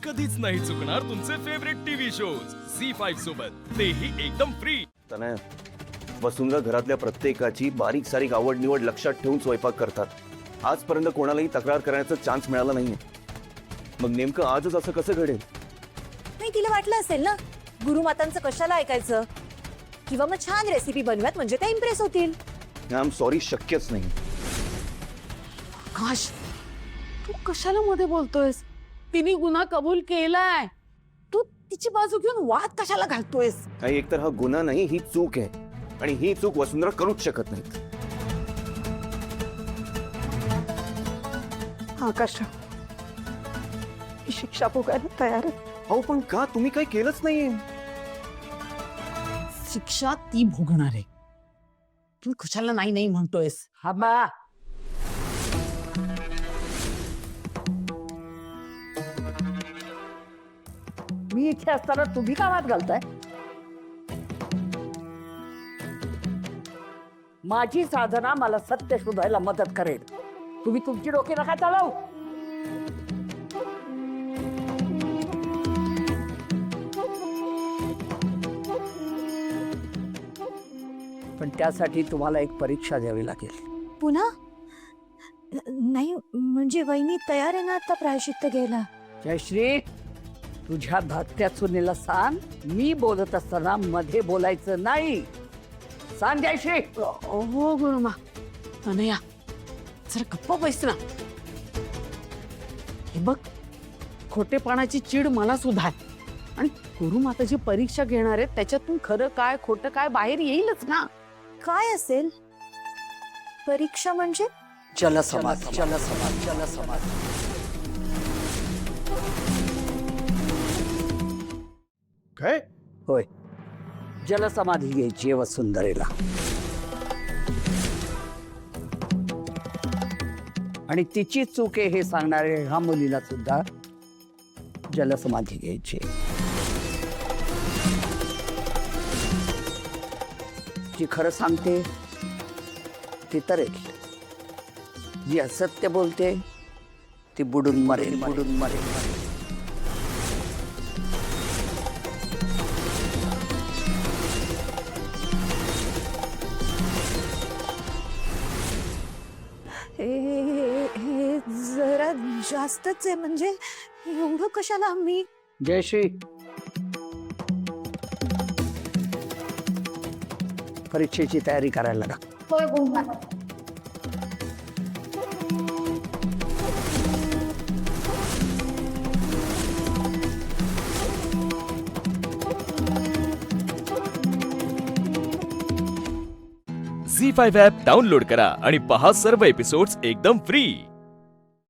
कधीच नाही चुकणार तुमचे फेवरेट टीव्ही शोज झी5 सोबत, तेही एकदम फ्री. तनया, वसुंधरा घरातल्या प्रत्येकाची बारीक सारीक आवड निवड लक्षात ठेवून स्वयंपाक करतात. आजपर्यंत कोणालाही तक्रार करण्याचा चान्स मिळाला नाहीये. मग नेमकं आजच असं कसं घडेल? नाही, तिला वाटलं असेल ना, गुरुमातांचं कशाला ऐकायचं, किंवा मग छान रेसिपी बनवत म्हणजे त्या इम्प्रेस होतील. आय एम सॉरी, शक्यच नाही. काश, तू कशाला मध्ये बोलतोयस? तिने गुन्हा कबूल केलाय, तू तिची बाजू घेऊन वाद कशाला घालतोयस? काही एकतर हा गुन्हा नाही, ही चूक आहे, आणि ही चूक वसुंधरा करूच शकत नाही. आकाश, ही शिक्षा भोगायला तयार आहे. अहो पण का? तुम्ही काही केलंच नाहीये. शिक्षा ती भोगणार आहे. तू कशाला नाही नाही म्हणतोयस? हा बा, मी इथे असताना तुम्ही का वाद घालताय? माझी साधना मला सत्य शोधायला मदत करेल. तुम्ही तुमची डोके नका चालवू. पण त्यासाठी तुम्हाला एक परीक्षा द्यावी लागेल. पुन्हा नाही म्हणजे वहिनी तयार आहे ना आता प्रायश्चित्त घ्यायला. जयश्री, तुझ्या धाकट्या सुनेला सांग, मी बोलत असताना मध्ये बोलायचं नाही. सांग जयश्री. हो गुरुमा. अनया, जरा गप्पा बैस ना. हे बघ, खोटेपणाची चीड मला सुद्धा आहे. आणि गुरुमाताची परीक्षा घेणार आहेत, त्याच्यातून खरं काय खोटं काय बाहेर येईलच ना. काय असेल परीक्षा? म्हणजे जलसमाधी. जलसमाधी. जलसमाधी. काय? होय, जलसमाधी घ्यायची आहे वसुंधरेला. आणि तिची चूक आहे हे सांगणारे ह्या मुलीला सुद्धा जलसमाधी घ्यायची. जी खरं सांगते ती तरेल, जी असत्य बोलते ती बुडून मरेल. बुडून मरेल. हे जरा जास्तच आहे. म्हणजे एवढं कशाला? मी जयश्री, परीक्षेची तयारी करायला लागा. झी5 ॲप डाउनलोड करा आणि पहा सर्व एपिसोड्स एकदम फ्री.